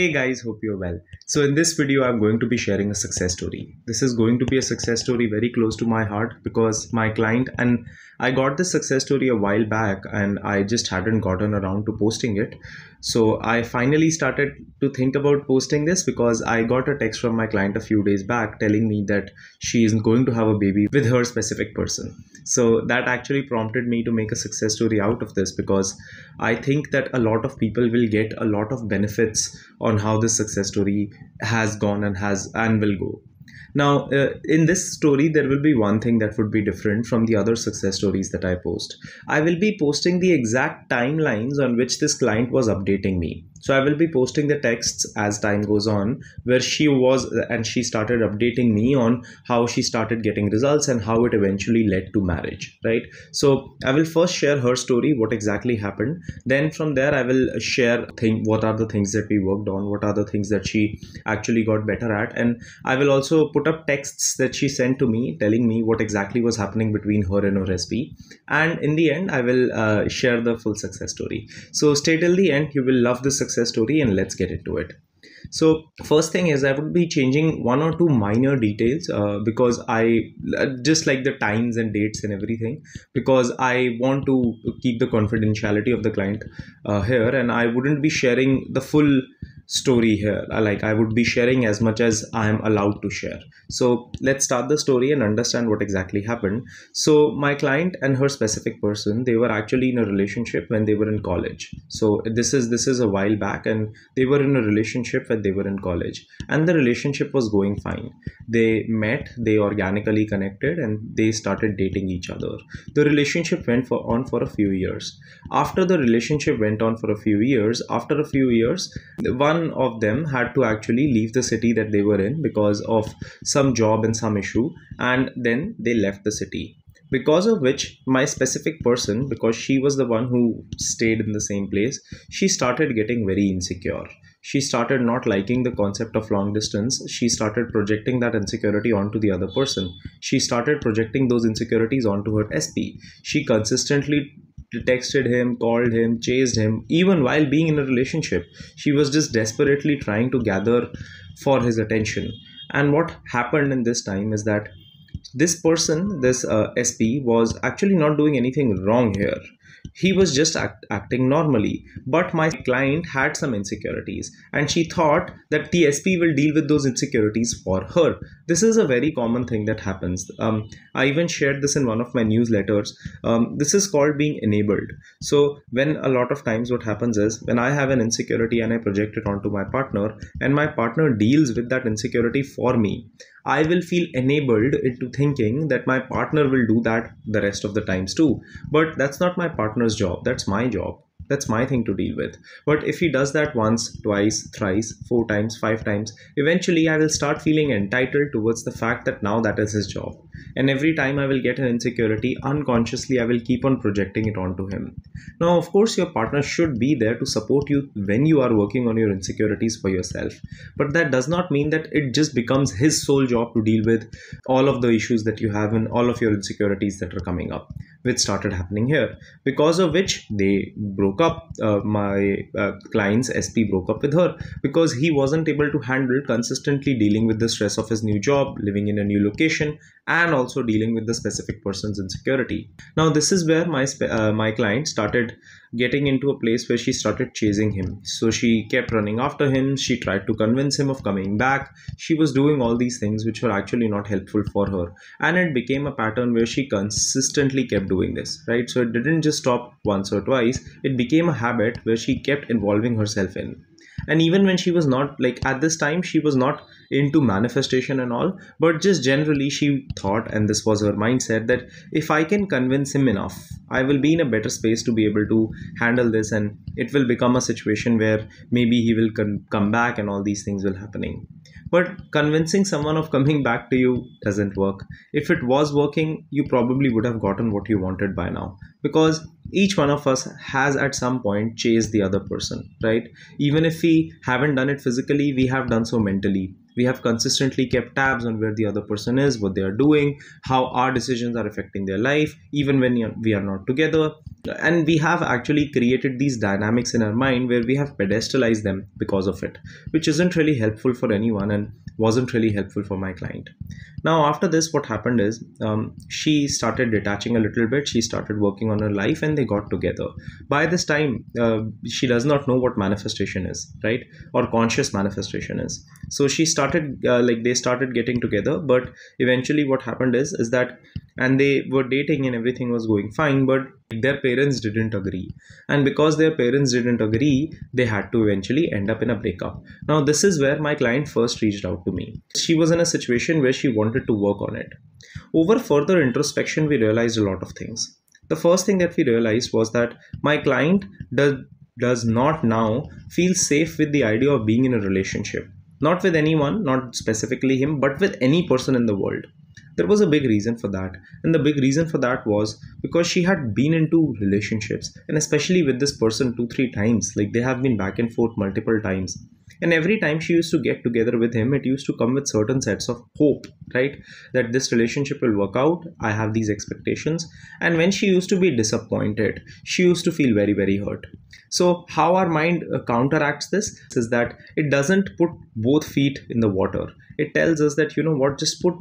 Hey guys, hope you're well. So in this video, I'm going to be sharing a success story. This is going to be a success story very close to my heart because my client and I got this success story a while back and I just hadn't gotten around to posting it. So I finally started to think about posting this because I got a text from my client a few days back telling me that she is going to have a baby with her specific person. So that actually prompted me to make a success story out of this because I think that a lot of people will get a lot of benefits on how this success story has gone and will go. Now, in this story, there will be one thing that would be different from the other success stories that I post. I will be posting the exact timelines on which this client was updating me. So I will be posting the texts as time goes on, where she was and she started updating me on how she started getting results and how it eventually led to marriage, right? So I will first share her story, what exactly happened. Then from there, I will share what are the things that we worked on, what are the things that she actually got better at, and I will also put up texts that she sent to me telling me what exactly was happening between her and her SB. And in the end, I will share the full success story. So stay till the end. You will love this success story and let's get into it. So first thing is I would be changing one or two minor details because I just like the times and dates and everything, because I want to keep the confidentiality of the client here, and I wouldn't be sharing the full story here. Like I would be sharing as much as I am allowed to share. So let's start the story and understand what exactly happened. So my client and her specific person, they were actually in a relationship when they were in college. So this is a while back, and they were in a relationship when they were in college, and the relationship was going fine. They met, they organically connected, and they started dating each other. The relationship on for a few years. After the relationship went on for a few years, after a few years, one of them had to actually leave the city that they were in because of some job and some issue, and then they left the city, because of which my specific person, because she was the one who stayed in the same place, she started getting very insecure. She started not liking the concept of long distance. She started projecting that insecurity onto the other person. She started projecting those insecurities onto her SP. She consistently texted him, called him, chased him, even while being in a relationship. She was just desperately trying to gather for his attention. And what happened in this time is that this person, this SP, was actually not doing anything wrong here. He was just acting normally. But my client had some insecurities, and she thought that the SP will deal with those insecurities for her. This is a very common thing that happens. I even shared this in one of my newsletters. This is called being enabled. So when a lot of times what happens is, when I have an insecurity and I project it onto my partner, and my partner deals with that insecurity for me, I will feel enabled into thinking that my partner will do that the rest of the times too. But that's not my partner's job. That's my job. That's my thing to deal with. But if he does that once, twice, thrice, four times, five times, eventually I will start feeling entitled towards the fact that now that is his job. And every time I will get an insecurity, unconsciously I will keep on projecting it onto him. Now, of course, your partner should be there to support you when you are working on your insecurities for yourself. But that does not mean that it just becomes his sole job to deal with all of the issues that you have and all of your insecurities that are coming up, which started happening here, because of which they broke up. My client's SP broke up with her because he wasn't able to handle consistently dealing with the stress of his new job, living in a new location, and also dealing with the specific person's insecurity. Now this is where my client started getting into a place where she started chasing him. So she kept running after him. She tried to convince him of coming back. She was doing all these things which were actually not helpful for her, and it became a pattern where she consistently kept doing this, right? So it didn't just stop once or twice. It became a habit where she kept involving herself in. And even when she was not, like, at this time she was not into manifestation and all, but just generally she thought, and this was her mindset, that if I can convince him enough, I will be in a better space to be able to handle this, and it will become a situation where maybe he will come back and all these things will happening. But convincing someone of coming back to you doesn't work. If it was working, you probably would have gotten what you wanted by now, because each one of us has at some point chased the other person, right? Even if we haven't done it physically, we have done so mentally. We have consistently kept tabs on where the other person is, what they are doing, how our decisions are affecting their life, even when we are not together. And we have actually created these dynamics in our mind where we have pedestalized them because of it, which isn't really helpful for anyone and wasn't really helpful for my client. Now after this, what happened is, she started detaching a little bit, she started working on her life, and they got together. By this time, she does not know what manifestation is, right? Or conscious manifestation is. So she started, they started getting together, but eventually what happened is that, and they were dating and everything was going fine, but their parents didn't agree, and because their parents didn't agree, they had to eventually end up in a breakup. Now this is where my client first reached out to me. She was in a situation where she wanted to work on it. Over further introspection, we realized a lot of things. The first thing that we realized was that my client does not now feel safe with the idea of being in a relationship, not with anyone, not specifically him, but with any person in the world. There was a big reason for that, and the big reason for that was because she had been into relationships, and especially with this person 2 3 times. Like, they have been back and forth multiple times, and every time she used to get together with him, it used to come with certain sets of hope, right? That this relationship will work out, I have these expectations. And when she used to be disappointed, she used to feel very, very hurt. So how our mind counteracts this is that it doesn't put both feet in the water. It tells us that, you know what, just put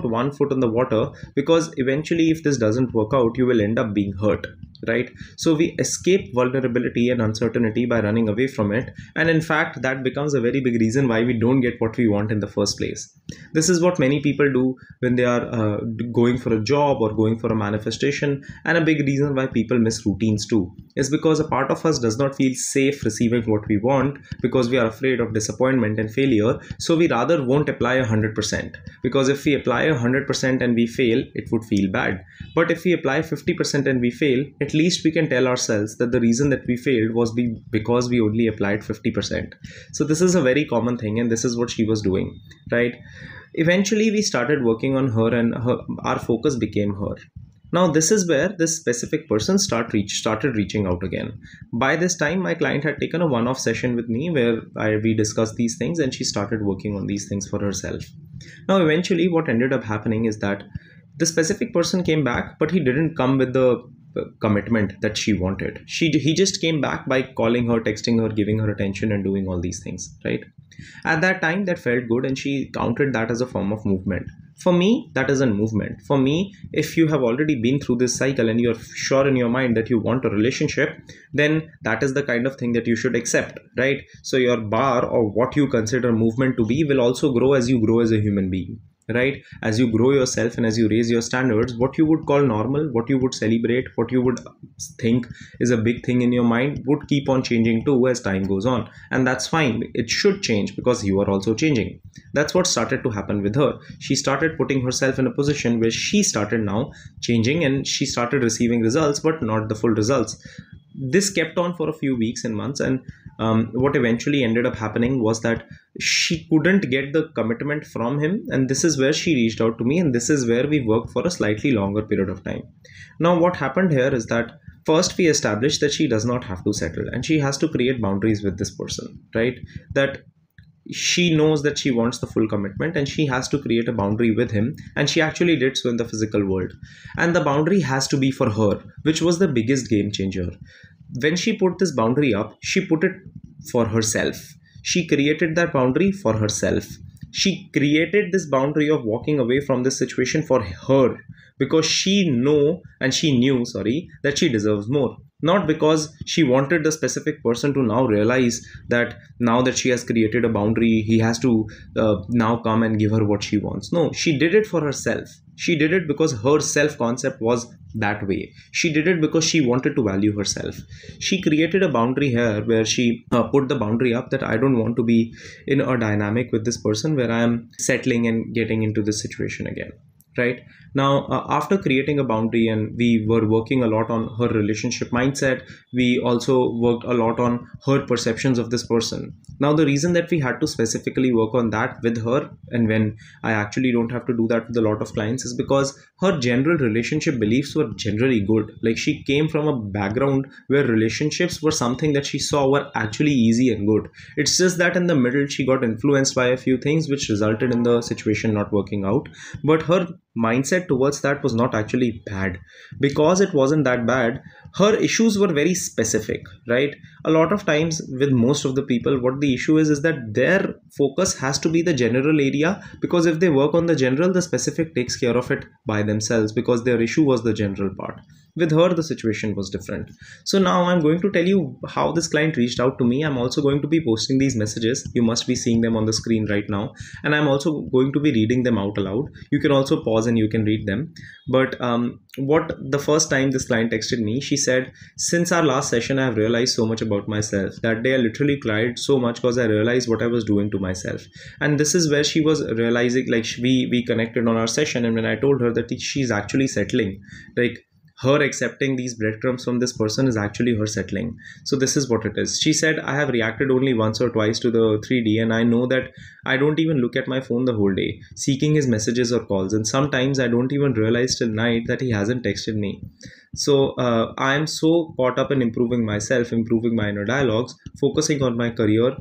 one foot in the water, because eventually if this doesn't work out, you will end up being hurt, right? So we escape vulnerability and uncertainty by running away from it, and in fact that becomes a very big reason why we don't get what we want in the first place. This is what many people do when they are going for a job or going for a manifestation. And a big reason why people miss routines too is because a part of us does not feel safe receiving what we want, because we are afraid of disappointment and failure. So we rather won't apply 100%, because if we apply 100% and we fail, it would feel bad. But if we apply 50% and we fail, at least we can tell ourselves that the reason that we failed was because we only applied 50%. So this is a very common thing, and this is what she was doing, right? Eventually we started working on her, and our focus became her. Now this is where this specific person started reaching out again. By this time, my client had taken a one-off session with me where we discussed these things, and she started working on these things for herself. Now eventually what ended up happening is that the specific person came back, but he didn't come with the commitment that she wanted. He just came back by calling her, texting her, giving her attention, and doing all these things, right? At that time, that felt good, and she counted that as a form of movement. For me, that isn't movement. For me, if you have already been through this cycle and you're sure in your mind that you want a relationship, then that is the kind of thing that you should accept, right? So your bar, or what you consider movement to be, will also grow as you grow as a human being, right? As you grow yourself and as you raise your standards, what you would call normal, what you would celebrate, what you would think is a big thing in your mind, would keep on changing too as time goes on. And that's fine. It should change, because you are also changing. That's what started to happen with her. She started putting herself in a position where she started now changing, and she started receiving results, but not the full results. This kept on for a few weeks and months, and what eventually ended up happening was that she couldn't get the commitment from him, and this is where she reached out to me, and this is where we worked for a slightly longer period of time. Now what happened here is that first we established that she does not have to settle, and she has to create boundaries with this person, right? That she knows that she wants the full commitment, and she has to create a boundary with him, and she actually did so in the physical world. And the boundary has to be for her, which was the biggest game changer. When she put this boundary up, she put it for herself. She created that boundary for herself. She created this boundary of walking away from this situation for her, because she knew that she deserves more. Not because she wanted the specific person to now realize that now that she has created a boundary, he has to now come and give her what she wants. No, she did it for herself. She did it because her self-concept was that way. She did it because she wanted to value herself. She created a boundary here where she put the boundary up that I don't want to be in a dynamic with this person where I am settling and getting into this situation again. Right now, after creating a boundary, and we were working a lot on her relationship mindset, we also worked a lot on her perceptions of this person. Now the reason that we had to specifically work on that with her, and when I actually don't have to do that with a lot of clients, is because her general relationship beliefs were generally good. Like, she came from a background where relationships were something that she saw were actually easy and good. It's just that in the middle she got influenced by a few things which resulted in the situation not working out. But her mindset towards that was not actually bad, because it wasn't that bad. Her issues were very specific, right? A lot of times with most of the people, what the issue is that their focus has to be the general area, because if they work on the general, the specific takes care of it by themselves, because their issue was the general part. With her, the situation was different. So now I'm going to tell you how this client reached out to me. I'm also going to be posting these messages. You must be seeing them on the screen right now. And I'm also going to be reading them out aloud. You can also pause and you can read them. But what the first time this client texted me, she said, since our last session, I have realized so much about myself. That day I literally cried so much because I realized what I was doing to myself. And this is where she was realizing, like we connected on our session. And when I told her that she's actually settling, like, her accepting these breadcrumbs from this person is actually her settling. So this is what it is. She said, I have reacted only once or twice to the 3D, and I know that I don't even look at my phone the whole day, seeking his messages or calls. And sometimes I don't even realize till night that he hasn't texted me. So I am so caught up in improving myself, improving my inner dialogues, focusing on my career,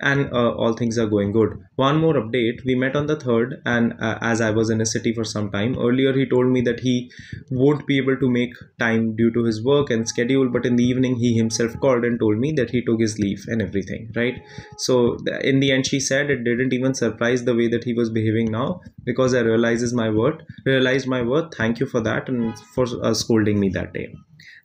and all things are going good. One more update, we met on the 3rd, and as I was in a city for some time earlier, he told me that he won't be able to make time due to his work and schedule, but in the evening he himself called and told me that he took his leave and everything, right? So in the end, she said it didn't even surprise the way that he was behaving now, because I realized my worth. Thank you for that, and for scolding me that day.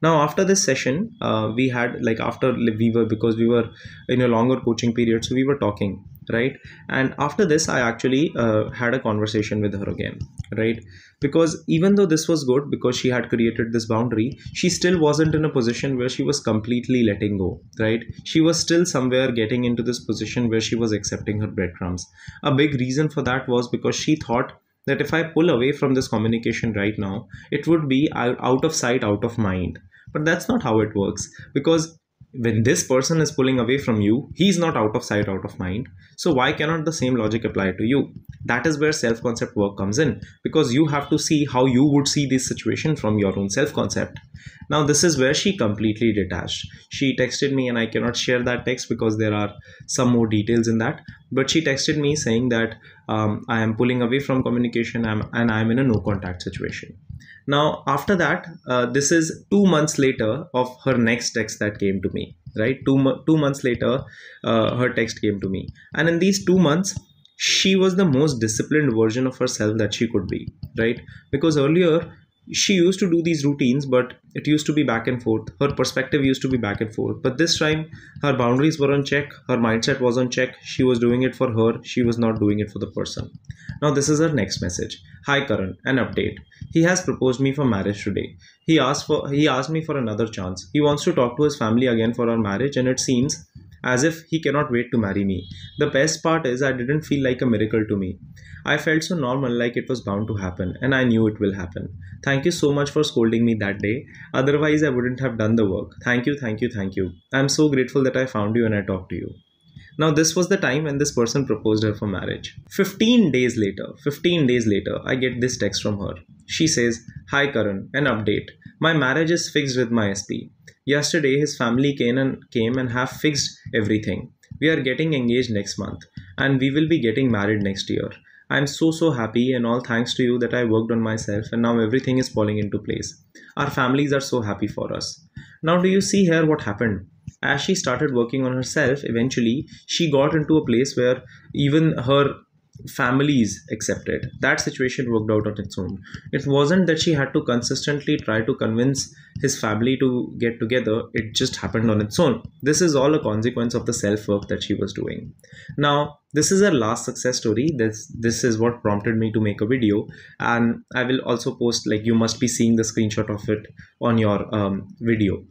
Now after this session, we had, like, after we were, because we were in a longer coaching period, so we were talking, right? And after this, I actually had a conversation with her again, right? Because even though this was good, because she had created this boundary, she still wasn't in a position where she was completely letting go, right? She was still somewhere getting into this position where she was accepting her breadcrumbs. A big reason for that was because she thought that if I pull away from this communication right now, it would be out of sight, out of mind. But that's not how it works, because when this person is pulling away from you, he's not out of sight, out of mind. So why cannot the same logic apply to you? That is where self-concept work comes in, because you have to see how you would see this situation from your own self-concept. Now this is where she completely detached. She texted me, and I cannot share that text because there are some more details in that. But she texted me saying that I am pulling away from communication, and I'm in a no contact situation. Now after that, this is 2 months later of her next text that came to me, right? Two months later, her text came to me, and in these 2 months, she was the most disciplined version of herself that she could be, right? Because earlier she used to do these routines, but it used to be back and forth. Her perspective used to be back and forth. But this time, her boundaries were on check. Her mindset was on check. She was doing it for her. She was not doing it for the person. Now, this is her next message. Hi, Karan. An update. He has proposed me for marriage today. He asked me for another chance. He wants to talk to his family again for our marriage, and it seems as if he cannot wait to marry me. The best part is I didn't feel like a miracle to me. I felt so normal, like it was bound to happen, and I knew it will happen. Thank you so much for scolding me that day. Otherwise, I wouldn't have done the work. Thank you, thank you, thank you. I'm so grateful that I found you and I talked to you. Now, this was the time when this person proposed her for marriage. 15 days later, I get this text from her. She says, Hi Karan, an update. My marriage is fixed with my SP. Yesterday, his family came and have fixed everything. We are getting engaged next month, and we will be getting married next year. I'm so happy, and all thanks to you that I worked on myself, and now everything is falling into place. Our families are so happy for us. Now, do you see here what happened? As she started working on herself, eventually she got into a place where even her families accepted. That situation worked out on its own. It wasn't that she had to consistently try to convince his family to get together, it just happened on its own. This is all a consequence of the self-work that she was doing. Now, this is her last success story. This is what prompted me to make a video, and I will also post, like, you must be seeing the screenshot of it on your video.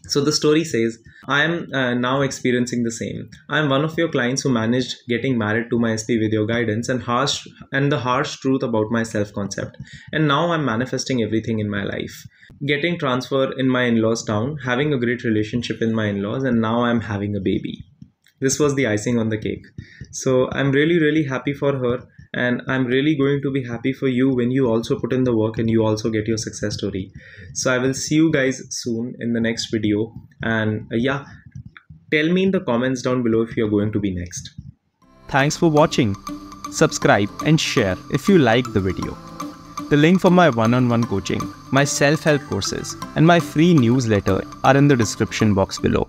So the story says, I am now experiencing the same. I am one of your clients who managed getting married to my SP with your guidance and the harsh truth about my self-concept. And now I'm manifesting everything in my life. Getting transfer in my in-laws town, having a great relationship in my in-laws, and now I'm having a baby. This was the icing on the cake. So I'm really happy for her. And I'm really going to be happy for you when you also put in the work and you also get your success story. So I will see you guys soon in the next video. And yeah, tell me in the comments down below if you're going to be next. Thanks for watching. Subscribe and share if you like the video. The link for my one-on-one coaching, my self-help courses, and my free newsletter are in the description box below.